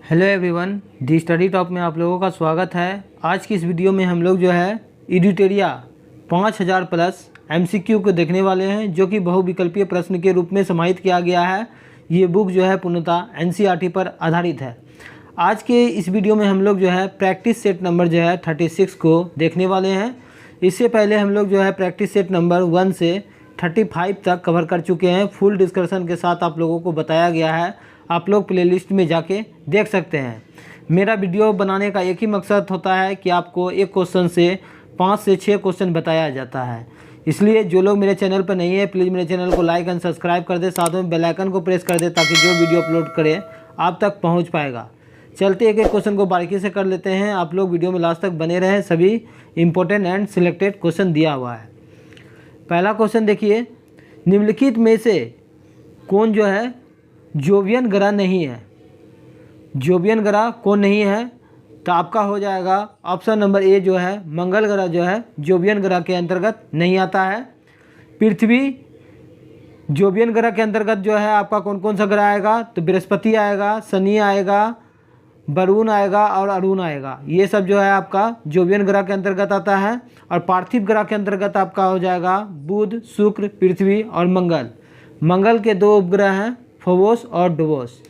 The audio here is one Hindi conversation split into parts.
हेलो एवरीवन, दी स्टडी टॉप में आप लोगों का स्वागत है। आज की इस वीडियो में हम लोग जो है एडिटोरिया 5000 प्लस एमसीक्यू को देखने वाले हैं, जो कि बहुविकल्पीय प्रश्न के रूप में समाहित किया गया है। ये बुक जो है पूर्णतः एनसीईआरटी पर आधारित है। आज के इस वीडियो में हम लोग जो है प्रैक्टिस सेट नंबर जो है 36 को देखने वाले हैं। इससे पहले हम लोग जो है प्रैक्टिस सेट नंबर 1 से 35 तक कवर कर चुके हैं। फुल डिस्कशन के साथ आप लोगों को बताया गया है। आप लोग प्लेलिस्ट में जाके देख सकते हैं। मेरा वीडियो बनाने का एक ही मकसद होता है कि आपको एक क्वेश्चन से 5 से 6 क्वेश्चन बताया जाता है। इसलिए जो लोग मेरे चैनल पर नहीं है, प्लीज़ मेरे चैनल को लाइक एंड सब्सक्राइब कर दे, साथ में बेल आइकन को प्रेस कर दे, ताकि जो वीडियो अपलोड करे आप तक पहुंच पाएगा। चलते एक एक क्वेश्चन को बारीकी से कर लेते हैं। आप लोग वीडियो में लास्ट तक बने रहें। सभी इंपॉर्टेंट एंड सिलेक्टेड क्वेश्चन दिया हुआ है। पहला क्वेश्चन देखिए, निम्नलिखित में से कौन जो है जोवियन ग्रह नहीं है? जोवियन ग्रह कौन नहीं है? तो आपका हो जाएगा ऑप्शन नंबर ए जो है मंगल ग्रह जो है जोवियन ग्रह के अंतर्गत नहीं आता है। पृथ्वी जोवियन ग्रह के अंतर्गत जो है आपका कौन कौन सा ग्रह आएगा? तो बृहस्पति आएगा, शनि आएगा, वरुण आएगा और अरुण आएगा। ये सब जो है आपका जोवियन ग्रह के अंतर्गत आता है। और पार्थिव ग्रह के अंतर्गत आपका हो जाएगा बुध, शुक्र, पृथ्वी और मंगल। मंगल के 2 उपग्रह हैं, फोबोस और डोबोस।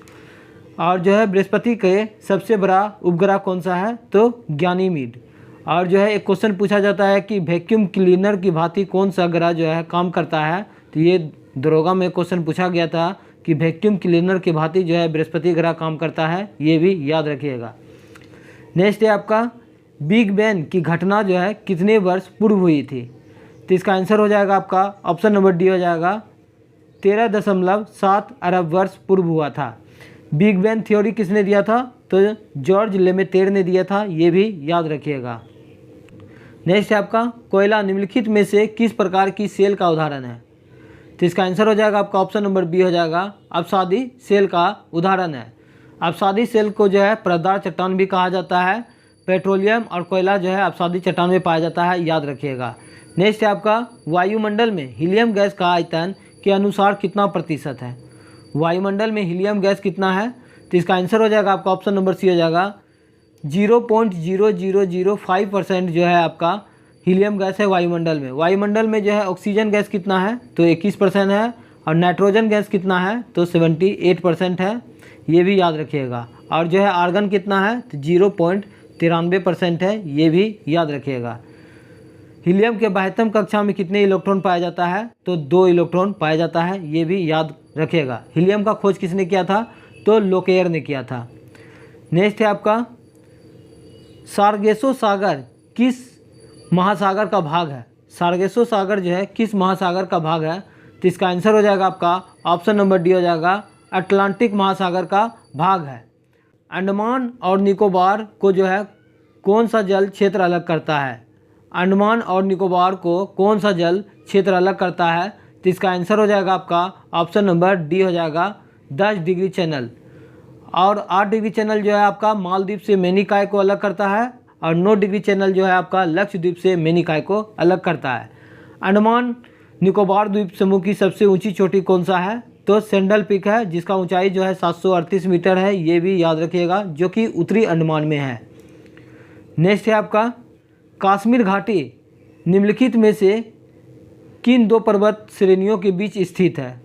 और जो है बृहस्पति के सबसे बड़ा उपग्रह कौन सा है? तो ज्ञानीमीड। और जो है एक क्वेश्चन पूछा जाता है कि वैक्यूम क्लीनर की भांति कौन सा ग्रह जो है काम करता है? तो ये दरोगा में क्वेश्चन पूछा गया था कि वैक्यूम क्लीनर की भांति जो है बृहस्पति ग्रह काम करता है। ये भी याद रखिएगा। नेक्स्ट है आपका बिग बैंग की घटना जो है कितने वर्ष पूर्व हुई थी? तो इसका आंसर हो जाएगा आपका ऑप्शन नंबर डी हो जाएगा 13.7 अरब वर्ष पूर्व हुआ था। बिग बैंग थ्योरी किसने दिया था? तो जॉर्ज लेमेतेर ने दिया था। ये भी याद रखिएगा। नेक्स्ट है आपका कोयला निम्नलिखित में से किस प्रकार की सेल का उदाहरण है? तो इसका आंसर हो जाएगा आपका ऑप्शन नंबर बी हो जाएगा अवसादी सेल का उदाहरण है। अवसादी सेल को जो है परतदार चट्टान भी कहा जाता है। पेट्रोलियम और कोयला जो है अवसादी चट्टान में पाया जाता है, याद रखिएगा। नेक्स्ट है आपका वायुमंडल में हीलियम गैस का आयतन के अनुसार कितना प्रतिशत है? वायुमंडल में हीलियम गैस कितना है? तो इसका आंसर हो जाएगा आपका ऑप्शन नंबर सी हो जाएगा 0.0005% जो है आपका हीलियम गैस है वायुमंडल में। वायुमंडल में जो है ऑक्सीजन गैस कितना है? तो 21% है। और नाइट्रोजन गैस कितना है? तो 78% है। ये भी याद रखिएगा। और जो है आर्गन कितना है? तो 0.93% है। ये भी याद रखिएगा। हीलियम के बाह्यतम कक्षा में कितने इलेक्ट्रॉन पाया जाता है? तो 2 इलेक्ट्रॉन पाया जाता है। ये भी याद रखिएगा। हीलियम का खोज किसने किया था? तो लोकेयर ने किया था। नेक्स्ट है आपका सार्गेसो सागर किस महासागर का भाग है? सार्गेसो सागर जो है किस महासागर का भाग है? तो इसका आंसर हो जाएगा आपका ऑप्शन नंबर डी हो जाएगा अटलांटिक महासागर का भाग है। अंडमान और निकोबार को जो है कौन सा जल क्षेत्र अलग करता है? अंडमान और निकोबार को कौन सा जल क्षेत्र अलग करता है? तो इसका आंसर हो जाएगा आपका ऑप्शन नंबर डी हो जाएगा 10 डिग्री चैनल। और 8 डिग्री चैनल जो है आपका मालदीव से मेनिकाय को अलग करता है। और 9 डिग्री चैनल जो है आपका लक्षद्वीप से मेनिकाय को अलग करता है। अंडमान निकोबार द्वीप समूह की सबसे ऊंची चोटी कौन सा है? तो सेंडल पीक है, जिसका ऊंचाई जो है 738 मीटर है। ये भी याद रखिएगा, जो कि उत्तरी अंडमान में है। नेक्स्ट है आपका कश्मीर घाटी निम्नलिखित में से किन 2 पर्वत श्रेणियों के बीच स्थित है?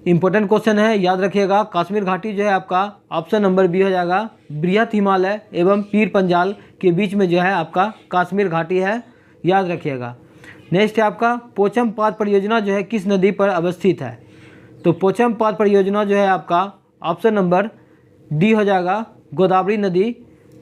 इंपॉर्टेंट क्वेश्चन है, याद रखिएगा। कश्मीर घाटी जो है आपका ऑप्शन नंबर बी हो जाएगा बृहत हिमालय एवं पीर पंजाल के बीच में जो है आपका कश्मीर घाटी है, याद रखिएगा। नेक्स्ट है आपका पोचमपात परियोजना जो है किस नदी पर अवस्थित है? तो पोचमपात परियोजना जो है आपका ऑप्शन नंबर डी हो जाएगा गोदावरी नदी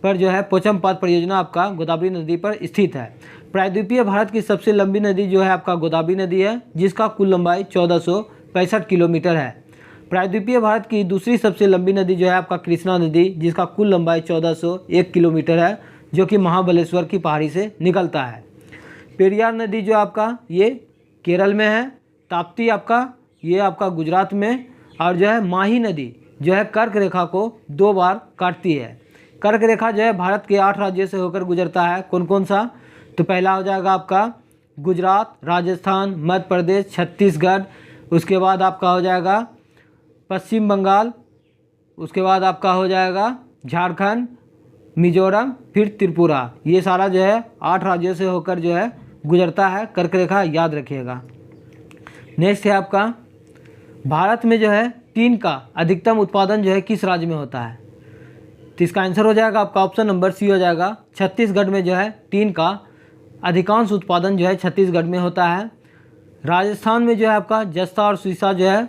पर जो है पोचमपात परियोजना आपका गोदावरी नदी पर स्थित है। प्रायद्वीपीय भारत की सबसे लंबी नदी जो है आपका गोदावरी नदी है, जिसका कुल लंबाई 1465 किलोमीटर है। प्रायद्वीपीय भारत की दूसरी सबसे लंबी नदी जो है आपका कृष्णा नदी, जिसका कुल लंबाई 1401 किलोमीटर है, जो कि महाबलेश्वर की पहाड़ी से निकलता है। पेरियार नदी जो आपका ये केरल में है। ताप्ती आपका ये आपका गुजरात में। और जो है माही नदी जो है कर्क रेखा को 2 बार काटती है। कर्क रेखा जो है भारत के 8 राज्यों से होकर गुजरता है। कौन कौन सा? तो पहला हो जाएगा आपका गुजरात, राजस्थान, मध्य प्रदेश, छत्तीसगढ़। उसके बाद आपका हो जाएगा पश्चिम बंगाल। उसके बाद आपका हो जाएगा झारखंड, मिजोरम, फिर त्रिपुरा। ये सारा जो है 8 राज्यों से होकर जो है गुजरता है। कर्क रेखा याद रखिएगा। नेक्स्ट है आपका, भारत में जो है टीन का अधिकतम उत्पादन जो है किस राज्य में होता है? तो इसका आंसर हो जाएगा आपका ऑप्शन नंबर सी हो जाएगा, छत्तीसगढ़ में जो है टीन का अधिकांश उत्पादन जो है छत्तीसगढ़ में होता है। राजस्थान में जो है आपका जस्ता और सीसा जो है,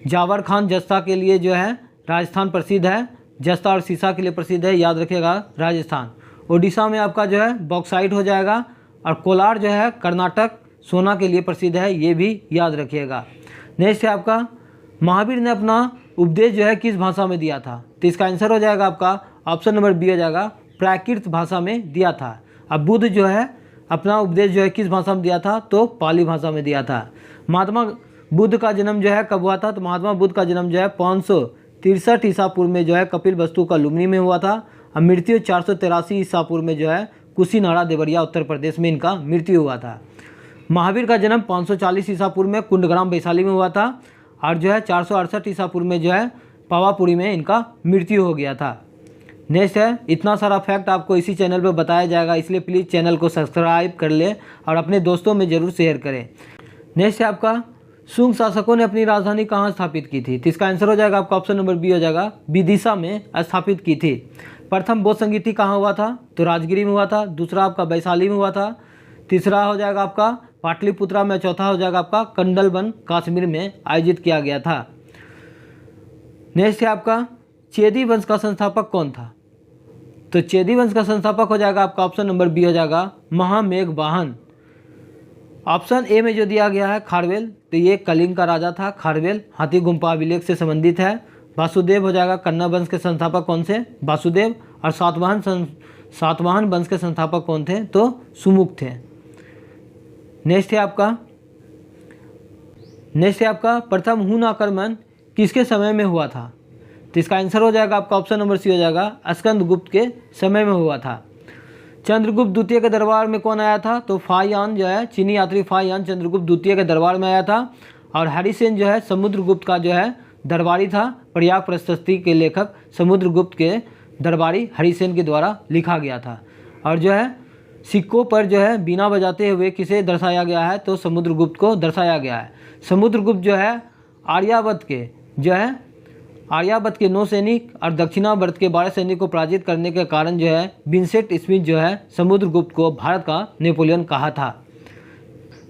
जावर खान जस्ता के लिए जो है राजस्थान प्रसिद्ध है, जस्ता और सीसा के लिए प्रसिद्ध है, याद रखिएगा राजस्थान। उड़ीसा में आपका जो है बॉक्साइट हो जाएगा, और कोलार जो है कर्नाटक सोना के लिए प्रसिद्ध है, ये भी याद रखिएगा। नेक्स्ट है आपका, महावीर ने अपना उपदेश जो है किस भाषा में दिया था? तो इसका आंसर हो जाएगा आपका ऑप्शन नंबर बी हो जाएगा, प्राकृत भाषा में दिया था। अब बुद्ध जो है अपना उपदेश जो है किस भाषा में दिया था? तो पाली भाषा में दिया था। महात्मा बुद्ध का जन्म जो है कब हुआ था? तो महात्मा बुद्ध का जन्म जो है 563 ईसा पूर्व में जो है कपिल वस्तु का लुम्बिनी में हुआ था, और मृत्यु 483 ईसा पूर्व में जो है कुशीनाड़ा देवरिया उत्तर प्रदेश में इनका मृत्यु हुआ था। महावीर का जन्म 540 ईसा पूर्व में कुंडग्राम वैशाली में हुआ था, और जो है 468 ईसा पूर्व में जो है पावापुरी में इनका मृत्यु हो गया था। नेक्स्ट है, इतना सारा फैक्ट आपको इसी चैनल पर बताया जाएगा, इसलिए प्लीज़ चैनल को सब्सक्राइब कर ले और अपने दोस्तों में ज़रूर शेयर करें। नेक्स्ट है आपका, शुंग शासकों ने अपनी राजधानी कहाँ स्थापित की थी? तो इसका आंसर हो जाएगा आपका ऑप्शन नंबर बी हो जाएगा, विदिशा में स्थापित की थी। प्रथम बौद्ध संगीति कहाँ हुआ था? तो राजगिरी में हुआ था। दूसरा आपका वैशाली में हुआ था। तीसरा हो जाएगा आपका पाटलिपुत्रा में। चौथा हो जाएगा आपका कंडलबन कश्मीर में आयोजित किया गया था। नेक्स्ट है आपका, चेदी वंश का संस्थापक कौन था? तो चेदी वंश का संस्थापक हो जाएगा आपका ऑप्शन नंबर बी हो जाएगा, महामेघवाहन। ऑप्शन ए में जो दिया गया है खारवेल, तो ये कलिंग का राजा था खारवेल, हाथी गुम्फा अभिलेख से संबंधित है। वासुदेव हो जाएगा, कन्ना वंश के संस्थापक कौन से? वासुदेव। और सातवाहन वंश के संस्थापक कौन थे? तो सुमुख थे। नेक्स्ट है आपका प्रथम हुन आक्रमण किसके समय में हुआ था? तो इसका आंसर हो जाएगा आपका ऑप्शन नंबर सी हो जाएगा, स्कंदगुप्त के समय में हुआ था। चंद्रगुप्त द्वितीय के दरबार में कौन आया था? तो फाहियान जो है, चीनी यात्री फाहियान चंद्रगुप्त द्वितीय के दरबार में आया था। और हरिसेन जो है समुद्रगुप्त का जो है दरबारी था। प्रयाग प्रशस्ति के लेखक समुद्रगुप्त के दरबारी हरिसेन के द्वारा लिखा गया था। और जो है सिक्कों पर जो है बीना बजाते हुए किसे दर्शाया गया है? तो समुद्रगुप्त को दर्शाया गया है। समुद्रगुप्त जो है आर्यावर्त के 9 सैनिक और दक्षिणावर्त के 12 सैनिक को पराजित करने के कारण जो है विंसेंट स्मिथ जो है समुद्रगुप्त को भारत का नेपोलियन कहा था।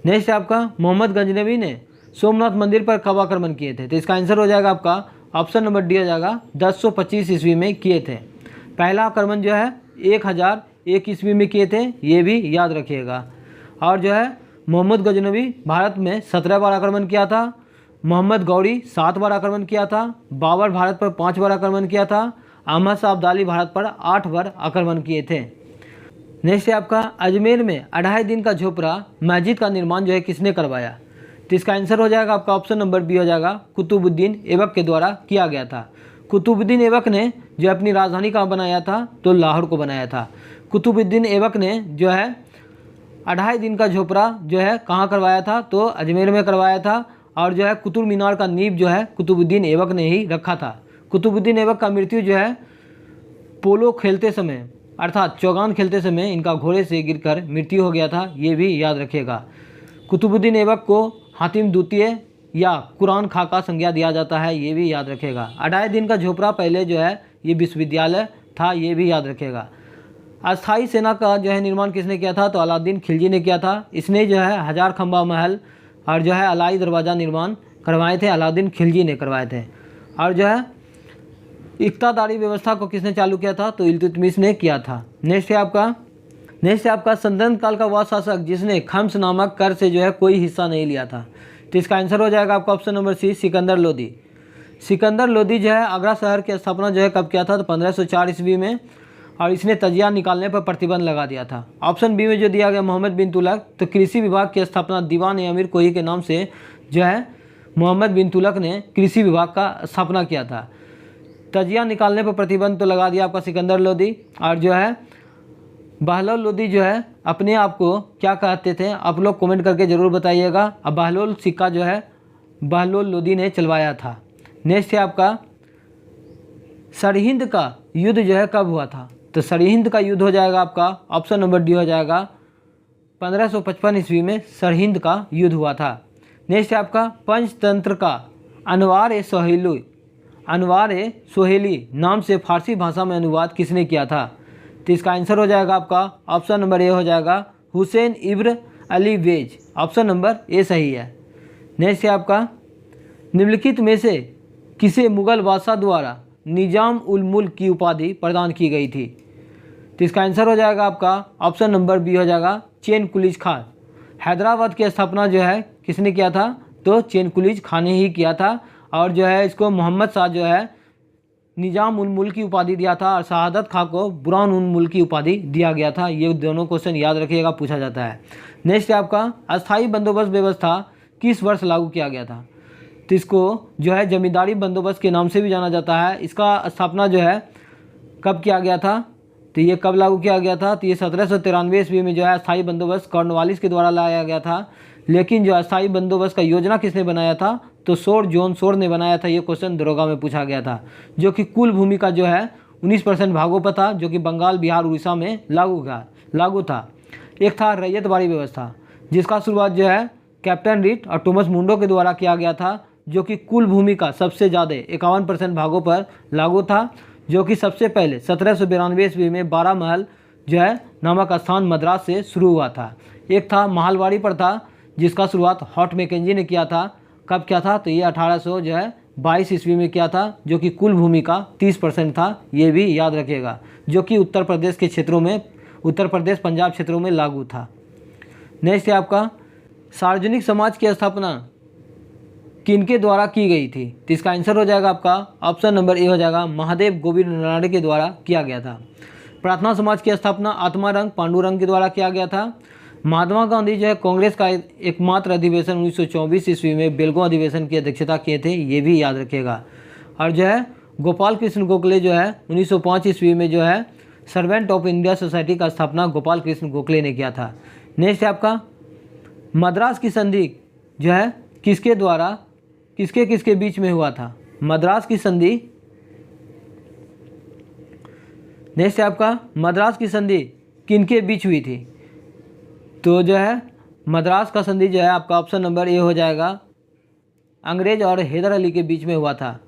नेक्स्ट आपका, मोहम्मद गजनवी ने सोमनाथ मंदिर पर कब आक्रमण किए थे? तो इसका आंसर हो जाएगा आपका ऑप्शन नंबर डी हो जाएगा, 1025 ईस्वी में किए थे। पहला आक्रमण जो है 1001 ईस्वी में किए थे, ये भी याद रखिएगा। और जो है मोहम्मद गजनवी भारत में 17 बार आक्रमण किया था। मोहम्मद गौरी 7 बार आक्रमण किया था। बाबर भारत पर 5 बार आक्रमण किया था। अहमद शाह अब्दाली भारत पर 8 बार आक्रमण किए थे। नेक्स्ट है आपका, अजमेर में 2.5 दिन का झोपड़ा मस्जिद का निर्माण जो है किसने करवाया? तो इसका आंसर हो जाएगा आपका ऑप्शन नंबर बी हो जाएगा, कुतुबुद्दीन ऐबक के द्वारा किया गया था। कुतुबुद्दीन ऐबक ने जो अपनी राजधानी कहाँ बनाया था? तो लाहौर को बनाया था। कुतुबुद्दीन ऐबक ने जो है 2.5 दिन का झोपड़ा जो है कहाँ करवाया था? तो अजमेर में करवाया था। और जो है कुतुब मीनार का नींव जो है कुतुबुद्दीन ऐबक ने ही रखा था। कुतुबुद्दीन ऐबक का मृत्यु जो है पोलो खेलते समय अर्थात चौगान खेलते समय इनका घोड़े से गिरकर मृत्यु हो गया था, ये भी याद रखिएगा। कुतुबुद्दीन ऐबक को हातिम द्वितीय या कुरान खां का संज्ञा दिया जाता है, ये भी याद रखिएगा। 2.5 दिन का झोपड़ा पहले जो है ये विश्वविद्यालय था, ये भी याद रखिएगा। अस्थाई सेना का जो है निर्माण किसने किया था? तो अलाउद्दीन खिलजी ने किया था। इसने जो है 1000 खंबा महल और जो है अलाई दरवाज़ा निर्माण करवाए थे, अलाउद्दीन खिलजी ने करवाए थे। और जो है इक्तादारी व्यवस्था को किसने चालू किया था? तो इल्तुतमिश ने किया था। नेक्स्ट है आपका सल्तनत काल का वह शासक जिसने खम्स नामक कर से जो है कोई हिस्सा नहीं लिया था। तो इसका आंसर हो जाएगा आपका option number C, Sikandar Lodi. Sikandar Lodi जो है आगरा शहर की स्थापना जो है कब किया था? तो 1504 ईस्वी में। और इसने तजिया निकालने पर प्रतिबंध लगा दिया था। ऑप्शन बी में जो दिया गया मोहम्मद बिन तुगलक, तो कृषि विभाग की स्थापना दीवान अमीर कोही के नाम से जो है मोहम्मद बिन तुगलक ने कृषि विभाग का स्थापना किया था। तजिया निकालने पर प्रतिबंध तो लगा दिया आपका सिकंदर लोदी। और जो है बहलोल लोदी जो है अपने आप को क्या कहते थे? आप लोग कमेंट करके ज़रूर बताइएगा। अब बहलोल सिक्का जो है बहलोल लोदी ने चलवाया था। नेक्स्ट है आपका सरहिंद का युद्ध जो है कब हुआ था? तो सरहिंद का युद्ध हो जाएगा आपका ऑप्शन नंबर डी हो जाएगा 1555 ईस्वी में सरहिंद का युद्ध हुआ था। नेक्स्ट है आपका पंचतंत्र का अनवार ए सोहेली नाम से फारसी भाषा में अनुवाद किसने किया था? तो इसका आंसर हो जाएगा आपका ऑप्शन नंबर ए हो जाएगा हुसैन इब्न अली वेज। ऑप्शन नंबर ए सही है। नेक्स्ट है आपका निम्नलिखित में से किसे मुगल बादशाह द्वारा निजाम उल मुल्क की उपाधि प्रदान की गई थी? तो इसका आंसर हो जाएगा आपका ऑप्शन नंबर बी हो जाएगा चैन कुलीज खान। हैदराबाद की स्थापना जो है किसने किया था? तो चैन कुलीज खान ने ही किया था। और जो है इसको मोहम्मद शाह जो है निजाम उल मुल्क की उपाधि दिया था और शहादत खां को बुरहान उल मुल्क की उपाधि दिया गया था। ये दोनों क्वेश्चन याद रखिएगा, पूछा जाता है। नेक्स्ट है आपका अस्थाई बंदोबस्त व्यवस्था किस वर्ष लागू किया गया था? तो इसको जो है जमींदारी बंदोबस्त के नाम से भी जाना जाता है। इसका स्थापना जो है कब किया गया था? तो ये कब लागू किया गया था? तो ये 1793 ईस्वी में जो है अस्थाई बंदोबस्त कॉर्नवालिस के द्वारा लाया गया था। लेकिन जो अस्थाई बंदोबस्त का योजना किसने बनाया था? तो सोर जॉन सोर ने बनाया था। ये क्वेश्चन दरोगा में पूछा गया था, जो कि कुल भूमि का जो है 19% भागों पर था, जो कि बंगाल, बिहार, उड़ीसा में लागू था। एक था रैयतवाड़ी व्यवस्था, जिसका शुरुआत जो है कैप्टन रीड और टॉमस मुंडो के द्वारा किया गया था, जो कि कुल भूमि का सबसे ज़्यादा 51% भागों पर लागू था, जो कि सबसे पहले 1792 ईस्वी में 12 महल जो है नामक स्थान मद्रास से शुरू हुआ था। एक था महलवाड़ी प्रथा, जिसका शुरुआत हॉट मैकेंजी ने किया था। कब किया था? तो ये 1822 ईस्वी में किया था, जो कि कुल भूमि का 30% था। ये भी याद रखिएगा, जो कि उत्तर प्रदेश के क्षेत्रों में, उत्तर प्रदेश पंजाब क्षेत्रों में लागू था। नेक्स्ट है आपका सार्वजनिक समाज की स्थापना किनके द्वारा की गई थी? तो इसका आंसर हो जाएगा आपका ऑप्शन नंबर ए हो जाएगा महादेव गोविंद रानडे के द्वारा किया गया था। प्रार्थना समाज की स्थापना आत्मारंग पांडुरंग के द्वारा किया गया था। महात्मा गांधी जो है कांग्रेस का एकमात्र अधिवेशन 1924 ईस्वी में बेलगांव अधिवेशन की अध्यक्षता किए थे। ये भी याद रखिएगा। और जो है गोपाल कृष्ण गोखले जो है 1905 ईस्वी में जो है सर्वेंट ऑफ इंडिया सोसाइटी का स्थापना गोपाल कृष्ण गोखले ने किया था। नेक्स्ट है आपका मद्रास की संधि जो है किसके द्वारा किसके बीच में हुआ था? मद्रास की संधि, नेक्स्ट है आपका मद्रास की संधि किनके बीच हुई थी? तो जो है मद्रास का संधि जो है आपका ऑप्शन नंबर ए हो जाएगा अंग्रेज और हैदर अली के बीच में हुआ था।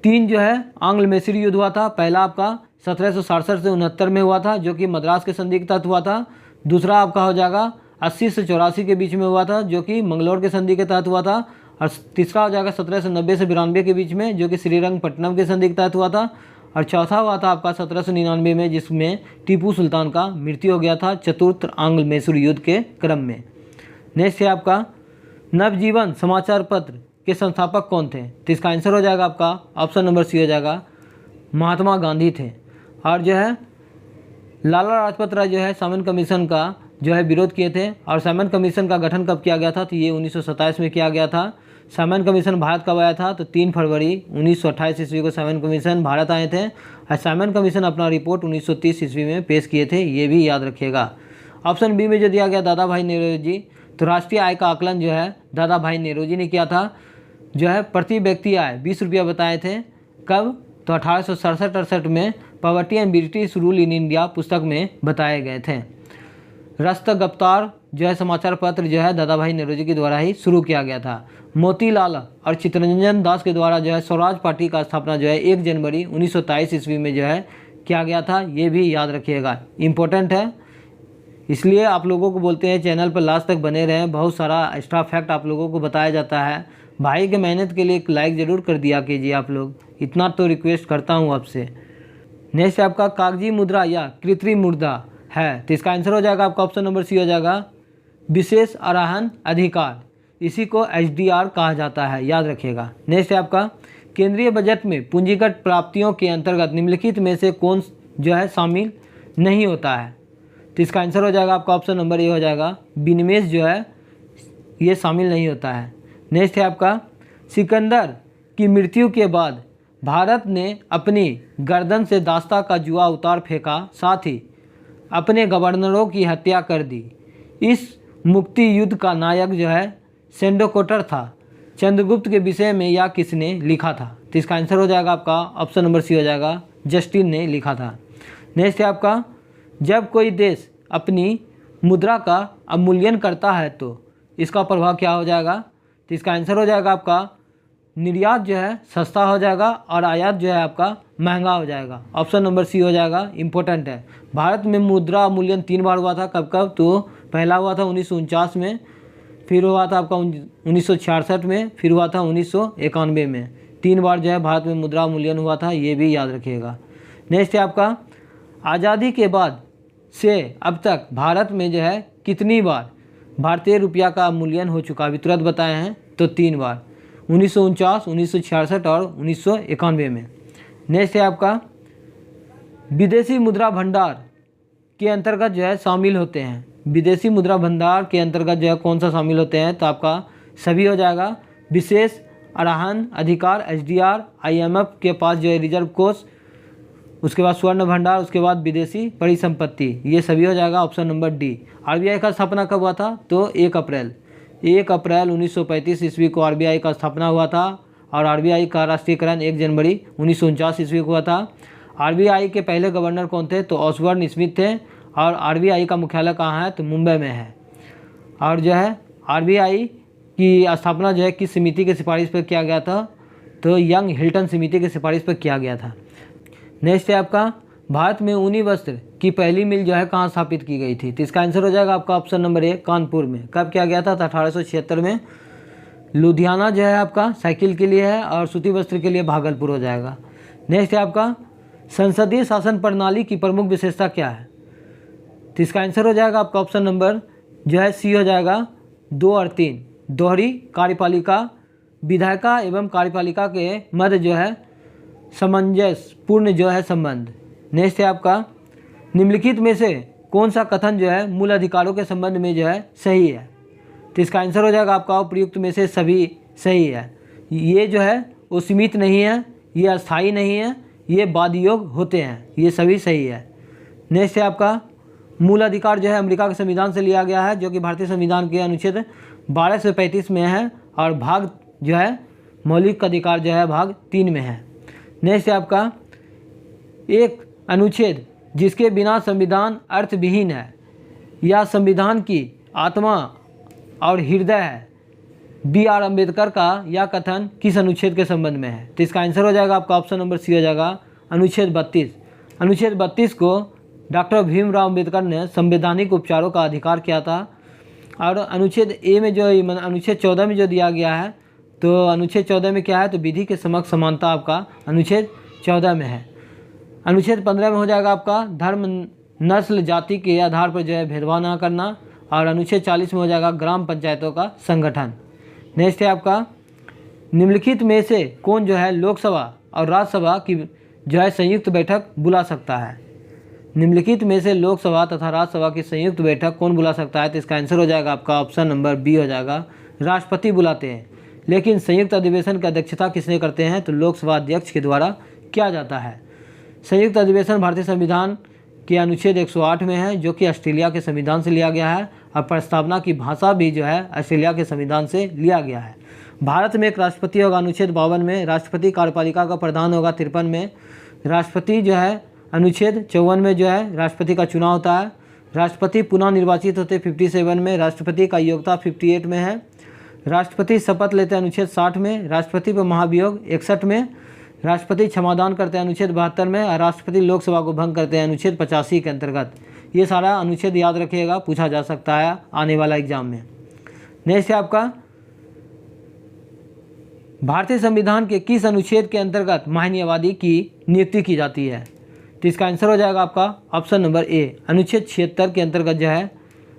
3 जो है आंग्ल मैसूर युद्ध हुआ था। पहला आपका 1767 से 69 में हुआ था, जो कि मद्रास के संधि के तहत हुआ था। दूसरा आपका हो जाएगा 80 से 84 के बीच में हुआ था, जो कि मंगलौर के संधि के तहत हुआ था। और तीसरा हो जाएगा 1790 से 92 के बीच में, जो कि श्रीरंगपट्टनम के संधि के तहत हुआ था। और चौथा हुआ था आपका 1799 में, जिसमें टीपू सुल्तान का मृत्यु हो गया था चतुर्थ आंग्ल मैसूर युद्ध के क्रम में। नेक्स्ट है आपका नवजीवन समाचार पत्र के संस्थापक कौन थे? तो इसका आंसर हो जाएगा आपका ऑप्शन नंबर सी हो जाएगा महात्मा गांधी थे। और जो है लाला लाजपत राय जो है साइमन कमीशन का जो है विरोध किए थे। और साइमन कमीशन का गठन कब किया गया था? तो ये 1927 में किया गया था। साइमन कमीशन भारत कब आया था? तो 3 फरवरी 1928 ईस्वी को साइमन कमीशन भारत आए थे। और साइमन कमीशन अपना रिपोर्ट 1930 ईस्वी में पेश किए थे। ये भी याद रखिएगा। ऑप्शन बी में जो दिया गया दादा भाई नेहरू, तो राष्ट्रीय आय का आकलन जो है दादा भाई नेहरू ने किया था। जो है प्रति व्यक्ति आय 20 रुपया बताए थे। कब? तो 1867-68 में poverty and British rule in India पुस्तक में बताए गए थे। रस्त गिरफ्तार जो है समाचार पत्र जो है दादा भाई नेहरू के द्वारा ही शुरू किया गया था। मोतीलाल और चित्तरंजन दास के द्वारा जो है स्वराज पार्टी का स्थापना जो है 1 जनवरी 1923 ईस्वी में जो है किया गया था। ये भी याद रखिएगा, इम्पोर्टेंट है, इसलिए आप लोगों को बोलते हैं चैनल पर लास्ट तक बने रहें। बहुत सारा एक्स्ट्रा फैक्ट आप लोगों को बताया जाता है। भाई के मेहनत के लिए एक लाइक ज़रूर कर दिया कीजिए आप लोग, इतना तो रिक्वेस्ट करता हूँ आपसे। नेक्स्ट आपका कागजी मुद्रा या कृत्रिम मुद्रा है, तो इसका आंसर हो जाएगा आपका ऑप्शन नंबर सी हो जाएगा विशेष आरोहण अधिकार। इसी को HDR कहा जाता है, याद रखिएगा। नेक्स्ट है आपका केंद्रीय बजट में पूंजीगत प्राप्तियों के अंतर्गत निम्नलिखित में से कौन जो है शामिल नहीं होता है? तो इसका आंसर हो जाएगा आपका ऑप्शन नंबर ए हो जाएगा विनिवेश जो है ये शामिल नहीं होता है। नेक्स्ट है आपका सिकंदर की मृत्यु के बाद भारत ने अपनी गर्दन से दास्ता का जुआ उतार फेंका, साथ ही अपने गवर्नरों की हत्या कर दी। इस मुक्ति युद्ध का नायक जो है सेंडोकोटर था। चंद्रगुप्त के विषय में यह किसने लिखा था? तो इसका आंसर हो जाएगा आपका ऑप्शन नंबर सी हो जाएगा जस्टिन ने लिखा था। नेक्स्ट है आपका, जब कोई देश अपनी मुद्रा का अवमूल्यन करता है तो इसका प्रभाव क्या हो जाएगा? तो इसका आंसर हो जाएगा आपका निर्यात जो है सस्ता हो जाएगा और आयात जो है आपका महंगा हो जाएगा। ऑप्शन नंबर सी हो जाएगा, इम्पोर्टेंट है। भारत में मुद्रा अवमूल्यन 3 बार हुआ था। कब कब? तो पहला हुआ था 1949 में, फिर हुआ था आपका 1966 में, फिर हुआ था 1991 में। 3 बार जो है भारत में मुद्रा अवमूल्यन हुआ था, ये भी याद रखिएगा। नेक्स्ट है आपका, आज़ादी के बाद से अब तक भारत में जो है कितनी बार भारतीय रुपया का अवमूल्यन हो चुका? अभी तुरंत बताए हैं तो 3 बार, 1949, 1966 और 1991 में। नेक्स्ट है आपका, विदेशी मुद्रा भंडार के अंतर्गत जो है शामिल होते हैं। विदेशी मुद्रा भंडार के अंतर्गत जो है कौन सा शामिल होते हैं? तो आपका सभी हो जाएगा। विशेष अराहन अधिकार एचडीआर, आईएमएफ के पास जो है रिजर्व कोष, उसके बाद स्वर्ण भंडार, उसके बाद विदेशी परिसंपत्ति, ये सभी हो जाएगा। Option number D. आरबीआई का स्थापना कब हुआ था? तो 1 अप्रैल 1935 ईस्वी को आरबीआई का स्थापना हुआ था और आरबीआई का राष्ट्रीयकरण 1 जनवरी 1949 ईस्वी को हुआ था। आरबीआई के पहले गवर्नर कौन थे? तो ऑसबर्न स्मिथ थे और आरबीआई का मुख्यालय कहाँ है? तो मुंबई में है। और जो है आरबीआई की स्थापना जो है किस समिति की सिफारिश पर किया गया था? तो यंग हिल्टन समिति की सिफारिश पर किया गया था। नेक्स्ट है आपका, भारत में ऊनी वस्त्र की पहली मिल जो है कहाँ स्थापित की गई थी? तो इसका आंसर हो जाएगा आपका ऑप्शन नंबर ए, कानपुर में। कब किया गया था? तो 1876 में। लुधियाना जो है आपका साइकिल के लिए है और सूती वस्त्र के लिए भागलपुर हो जाएगा। नेक्स्ट है आपका, संसदीय शासन प्रणाली की प्रमुख विशेषता क्या है? तो इसका आंसर हो जाएगा आपका ऑप्शन नंबर जो है सी हो जाएगा, 2 और 3, दोहरी कार्यपालिका, विधायिका एवं कार्यपालिका के मध्य जो है सामंजस्यपूर्ण जो है संबंध। नेक्स्ट है आपका, निम्नलिखित में से कौन सा कथन जो है मूल अधिकारों के संबंध में जो है सही है? तो इसका आंसर हो जाएगा आपका उपयुक्त में से सभी सही है। ये जो है वो सीमित नहीं है, ये अस्थायी नहीं है, ये वादयोग होते हैं, ये सभी सही है। नेक्स्ट है आपका, मूल अधिकार जो है अमेरिका के संविधान से लिया गया है, जो कि भारतीय संविधान के अनुच्छेद 12 से 35 में है और भाग जो है मौलिक अधिकार जो है भाग 3 में है। नेक्स्ट है आपका, एक अनुच्छेद जिसके बिना संविधान अर्थविहीन है या संविधान की आत्मा और हृदय है, B.R. अम्बेडकर का यह कथन किस अनुच्छेद के संबंध में है? तो इसका आंसर हो जाएगा आपका ऑप्शन नंबर सी हो जाएगा, अनुच्छेद 32। अनुच्छेद 32 को डॉक्टर भीमराव अम्बेडकर ने संवैधानिक उपचारों का अधिकार किया था। और अनुच्छेद ए में जो अनुच्छेद 14 में जो दिया गया है, तो अनुच्छेद 14 में क्या है? तो विधि के समक्ष समानता आपका अनुच्छेद 14 में है। अनुच्छेद 15 में हो जाएगा आपका धर्म, नस्ल, जाति के आधार पर जो है भेदभाव न करना। और अनुच्छेद 40 में हो जाएगा ग्राम पंचायतों का संगठन। नेक्स्ट है आपका, निम्नलिखित में से कौन जो है लोकसभा और राज्यसभा की जो है संयुक्त बैठक बुला सकता है? निम्नलिखित में से लोकसभा तथा राज्यसभा की संयुक्त बैठक कौन बुला सकता है? तो इसका आंसर हो जाएगा आपका ऑप्शन नंबर बी हो जाएगा, राष्ट्रपति बुलाते हैं। लेकिन संयुक्त अधिवेशन की अध्यक्षता किसने करते हैं? तो लोकसभा अध्यक्ष के द्वारा किया जाता है। संयुक्त अधिवेशन भारतीय संविधान के अनुच्छेद 108 में है, जो कि ऑस्ट्रेलिया के संविधान से लिया गया है और प्रस्तावना की भाषा भी जो है ऑस्ट्रेलिया के संविधान से लिया गया है। भारत में एक राष्ट्रपति होगा अनुच्छेद 52 में, राष्ट्रपति कार्यपालिका का प्रधान होगा 53 में, राष्ट्रपति जो है अनुच्छेद 54 में जो है राष्ट्रपति का चुनाव होता है, राष्ट्रपति पुनः निर्वाचित होते 57 में, राष्ट्रपति का योग्यता 58 में है, राष्ट्रपति शपथ लेते हैं अनुच्छेद 60 में, राष्ट्रपति पर महाभियोग 61 में, राष्ट्रपति क्षमादान करते हैं अनुच्छेद 72 में और राष्ट्रपति लोकसभा को भंग करते हैं अनुच्छेद 85 के अंतर्गत। ये सारा अनुच्छेद याद रखिएगा, पूछा जा सकता है आने वाला एग्जाम में। नेक्स्ट है आपका, भारतीय संविधान के किस अनुच्छेद के अंतर्गत महान्यायवादी की नियुक्ति की जाती है? तो इसका आंसर हो जाएगा आपका ऑप्शन नंबर ए, अनुच्छेद 76 के अंतर्गत जो है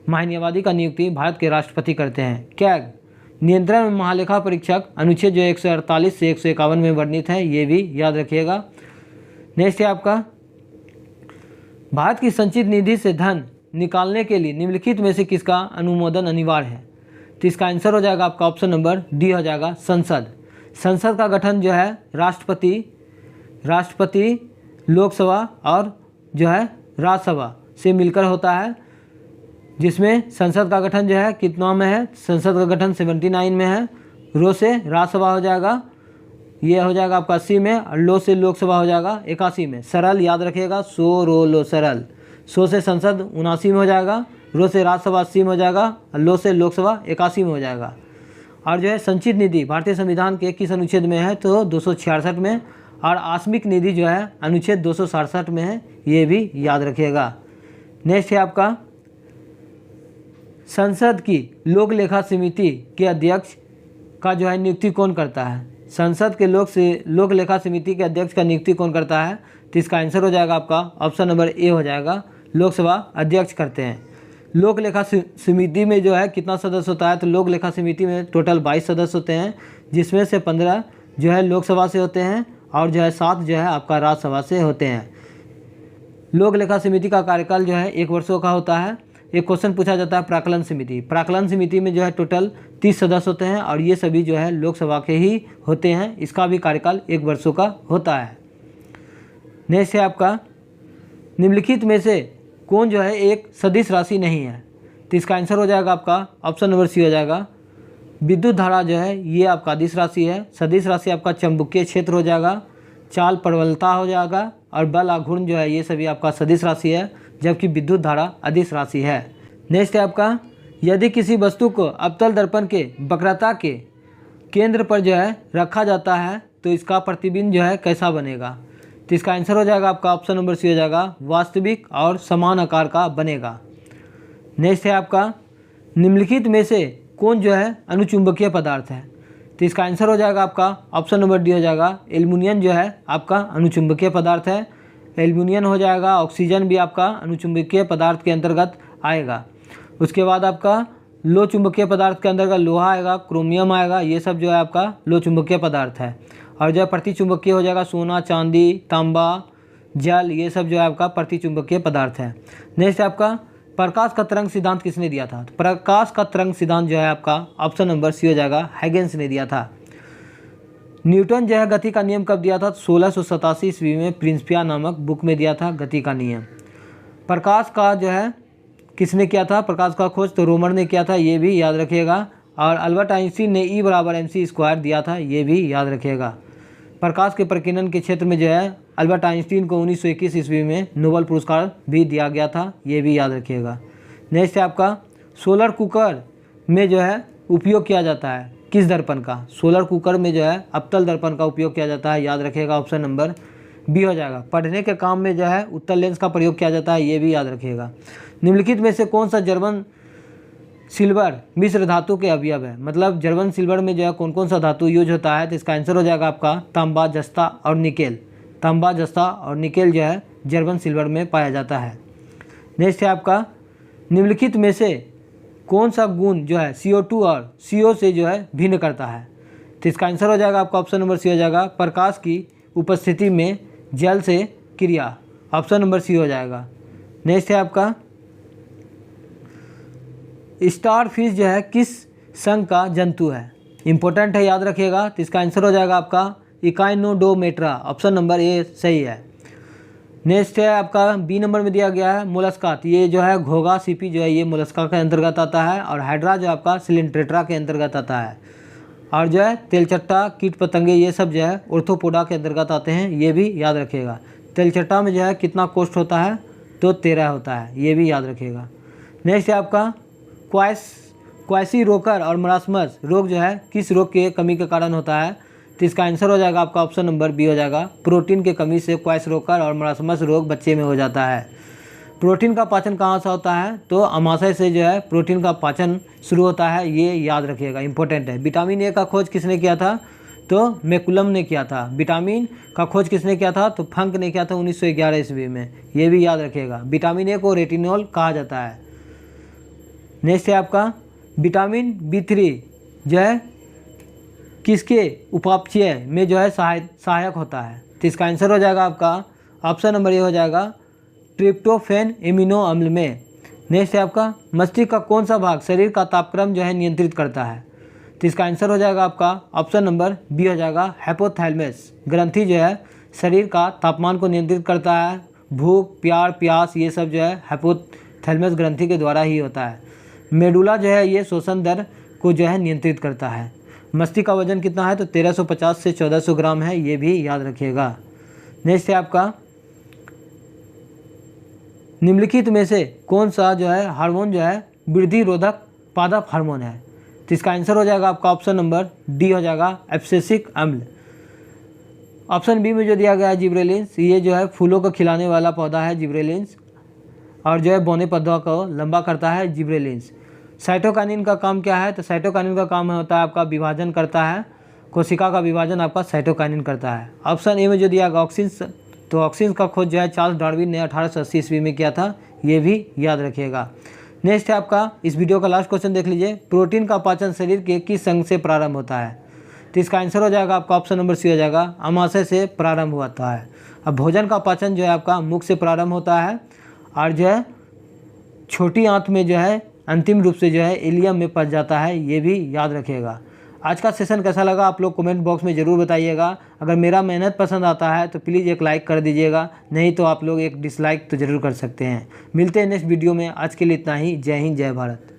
महान्यायवादी का नियुक्ति भारत के राष्ट्रपति करते हैं। कैग नियंत्रण में महालेखा परीक्षक अनुच्छेद जो 148 से 151 में वर्णित है, ये भी याद रखिएगा। नेक्स्ट है आपका, भारत की संचित निधि से धन निकालने के लिए निम्नलिखित में से किसका अनुमोदन अनिवार्य है? तो इसका आंसर हो जाएगा आपका ऑप्शन नंबर डी हो जाएगा, संसद। संसद का गठन जो है राष्ट्रपति, लोकसभा और जो है राज्यसभा से मिलकर होता है, जिसमें संसद का गठन जो है कितना में है? संसद का गठन 79 में है। रो से राज्यसभा हो जाएगा ये हो जाएगा आपका 80 में, और लो से लोकसभा हो जाएगा 81 में। सरल याद रखिएगा, सो रो लो सरल। सो से संसद 79 में हो जाएगा, रो से राज्यसभा 80 में हो जाएगा, और लो से लोकसभा 81 में हो जाएगा। और जो है संचित निधि भारतीय संविधान के किस अनुच्छेद में है, तो 266 में। और आकस्मिक निधि जो है अनुच्छेद 267 में है, ये भी याद रखिएगा। नेक्स्ट है आपका संसद की लोक लेखा समिति के अध्यक्ष का जो है नियुक्ति कौन करता है। संसद के लोक लेखा समिति के अध्यक्ष का नियुक्ति कौन करता है, तो इसका आंसर हो जाएगा आपका ऑप्शन नंबर ए हो जाएगा, लोकसभा अध्यक्ष करते हैं। लोक लेखा समिति में जो है कितना सदस्य होता है, तो लोक लेखा समिति में टोटल 22 सदस्य होते हैं, जिसमें से 15 जो है लोकसभा से होते हैं और जो है 7 जो है आपका राज्यसभा से होते हैं। लोक लेखा समिति का कार्यकाल जो है 1 वर्षों का होता है। एक क्वेश्चन पूछा जाता है प्राक्कलन समिति। प्राक्कलन समिति में जो है टोटल 30 सदस्य होते हैं और ये सभी जो है लोकसभा के ही होते हैं। इसका भी कार्यकाल 1 वर्षों का होता है। नेक्स्ट है आपका निम्नलिखित में से कौन जो है एक सदिश राशि नहीं है, तो इसका आंसर हो जाएगा आपका ऑप्शन नंबर सी हो जाएगा, विद्युत धारा जो है ये आपका अदिश राशि है। सदिश राशि आपका चुंबकीय क्षेत्र हो जाएगा, चाल प्रबलता हो जाएगा, और बल आघूर्ण जो है ये सभी आपका सदिश राशि है, जबकि विद्युत धारा अदिश राशि है। नेक्स्ट है आपका यदि किसी वस्तु को अवतल दर्पण के वक्रता के केंद्र पर जो है रखा जाता है तो इसका प्रतिबिंब जो है कैसा बनेगा, तो इसका आंसर हो जाएगा आपका ऑप्शन नंबर सी हो जाएगा, वास्तविक और समान आकार का बनेगा। नेक्स्ट है आपका निम्नलिखित में से कौन जो है अनुचुंबकीय पदार्थ है, तो इसका आंसर हो जाएगा आपका ऑप्शन नंबर डी हो जाएगा, एल्युमिनियम जो है आपका अनुचुंबकीय पदार्थ है। एल्युमिनियम हो जाएगा, ऑक्सीजन भी आपका अनुचुंबकीय पदार्थ के अंतर्गत आएगा। उसके बाद आपका लो चुंबकीय पदार्थ के अंतर्गत लोहा आएगा, क्रोमियम आएगा, ये सब जो है आपका लो चुंबकीय पदार्थ है। और जो है प्रतिचुंबकीय हो जाएगा सोना, चांदी, तांबा, जल, ये सब जो है आपका प्रतिचुंबकीय पदार्थ है। नेक्स्ट आपका प्रकाश का तरंग सिद्धांत किसने दिया था, तो प्रकाश का तरंग सिद्धांत जो है आपका ऑप्शन नंबर सी हो जाएगा, हैगेंस ने दिया था। न्यूटन जो है गति का नियम कब दिया था, 1687 ईस्वी में प्रिंसिपिया नामक बुक में दिया था गति का नियम। प्रकाश का जो है किसने किया था, प्रकाश का खोज तो रोमर ने किया था, ये भी याद रखिएगा। और अल्बर्ट आइंस्टीन ने E = mc² दिया था, ये भी याद रखिएगा। प्रकाश के प्रकीर्णन के क्षेत्र में जो है अल्बर्ट आइंस्टीन को 1921 ईस्वी में नोबेल पुरस्कार भी दिया गया था, ये भी याद रखिएगा। नेक्स्ट है आपका सोलर कुकर में जो है उपयोग किया जाता है किस दर्पण का, सोलर कुकर में जो है अवतल दर्पण का उपयोग किया जाता है, याद रखिएगा ऑप्शन नंबर बी हो जाएगा। पढ़ने के काम में जो है उत्तल लेंस का प्रयोग किया जाता है, ये भी याद रखिएगा। निम्नलिखित में से कौन सा जर्मन सिल्वर मिश्र धातु के अवयव है, मतलब जर्मन सिल्वर में जो है कौन कौन सा धातु यूज होता है, तो इसका आंसर हो जाएगा आपका तांबा, जस्ता और निकेल। तांबा, जस्ता और निकेल जो है जर्मन सिल्वर में पाया जाता है। नेक्स्ट है आपका निम्नलिखित में से कौन सा गुण जो है CO2 और CO से जो है भिन्न करता है, तो इसका आंसर हो जाएगा आपका ऑप्शन नंबर सी हो जाएगा, प्रकाश की उपस्थिति में जल से क्रिया, ऑप्शन नंबर सी हो जाएगा। नेक्स्ट है आपका स्टार फिश जो है किस संघ का जंतु है, इंपॉर्टेंट है, याद रखिएगा। तो इसका आंसर हो जाएगा आपका इकाइनोडोमेट्रा, ऑप्शन नंबर ए सही है। नेक्स्ट है आपका बी नंबर में दिया गया है मोलस्का, तो ये जो है घोगा सीपी जो है ये मोलस्का के अंतर्गत आता है, और हाइड्रा जो आपका सिलिंट्रेट्रा के अंतर्गत आता है। और जो है तेलचट्टा, कीट पतंगे, ये सब जो है ऑर्थोपोडा के अंतर्गत आते हैं, ये भी याद रखिएगा। तेलचट्टा में जो है कितना कोष्ठ होता है, तो 13 होता है, ये भी याद रखिएगा। नेक्स्ट है आपका क्वासी रोकर और मरासमस रोग जो है किस रोग के कमी के कारण होता है, तो इसका आंसर हो जाएगा आपका ऑप्शन नंबर बी हो जाएगा, प्रोटीन के कमी से क्वाइस रोकर और मरासमस रोग बच्चे में हो जाता है। प्रोटीन का पाचन कहाँ से होता है, तो अमाशय से जो है प्रोटीन का पाचन शुरू होता है, ये याद रखिएगा, इंपॉर्टेंट है। विटामिन ए का खोज किसने किया था, तो मैकुलम ने किया था। विटामिन का खोज किसने किया था, तो फंक ने किया था 1911 ईस्वी में, ये भी याद रखिएगा। विटामिन ए को रेटिनॉल कहा जाता है। नेक्स्ट है आपका विटामिन B3 जो है किसके उपापचय में जो है सहायक होता है, तो इसका आंसर हो जाएगा आपका ऑप्शन नंबर ए हो जाएगा, ट्रिप्टोफैन एमिनो अम्ल में। नेक्स्ट है आपका मस्तिष्क का कौन सा भाग शरीर का तापक्रम जो है नियंत्रित करता है, तो इसका आंसर हो जाएगा आपका ऑप्शन नंबर बी हो जाएगा, हाइपोथैलेमस ग्रंथि जो है शरीर का तापमान को नियंत्रित करता है। भूख, प्यास ये सब जो है हाइपोथैलेमस ग्रंथि के द्वारा ही होता है। मेडुला जो है ये श्वसन दर को जो है नियंत्रित करता है। मछली का वजन कितना है तो 1350 से 1400 ग्राम है, ये भी याद रखिएगा। नेक्स्ट है आपका निम्नलिखित में से कौन सा जो है हार्मोन जो है वृद्धि रोधक पादप हार्मोन है। तो इसका आंसर हो जाएगा आपका ऑप्शन नंबर डी हो जाएगा एब्सिसिक अम्ल। ऑप्शन बी में जो दिया गया है जिब्रेलिन्स, ये जो है फूलों को खिलाने वाला पौधा है जिब्रेलिन्स, और जो है बौने पौधा को लंबा करता है जिब्रेलिन्स। साइटोकाइनिन का काम क्या है तो साइटोकाइनिन का काम होता है आपका विभाजन करता है, कोशिका का विभाजन आपका साइटोकाइनिन करता है। ऑप्शन ए में जो दिया गया ऑक्सिन, तो ऑक्सिन का खोज जो है चार्ल्स डार्विन ने 1880 ईस्वी में किया था, ये भी याद रखिएगा। नेक्स्ट है आपका इस वीडियो का लास्ट क्वेश्चन देख लीजिए, प्रोटीन का पाचन शरीर के किस अंग से प्रारंभ होता है। तो इसका आंसर हो जाएगा आपका ऑप्शन नंबर सी हो जाएगा अमाशय से प्रारंभ होता है। अब भोजन का पाचन जो है आपका मुख से प्रारंभ होता है, और जो है छोटी आंत में जो है अंतिम रूप से जो है इलियम में पच जाता है, ये भी याद रखिएगा। आज का सेशन कैसा लगा आप लोग कमेंट बॉक्स में ज़रूर बताइएगा। अगर मेरा मेहनत पसंद आता है तो प्लीज़ एक लाइक कर दीजिएगा, नहीं तो आप लोग एक डिसलाइक तो ज़रूर कर सकते हैं। मिलते हैं नेक्स्ट वीडियो में, आज के लिए इतना ही। जय हिंद, जय भारत।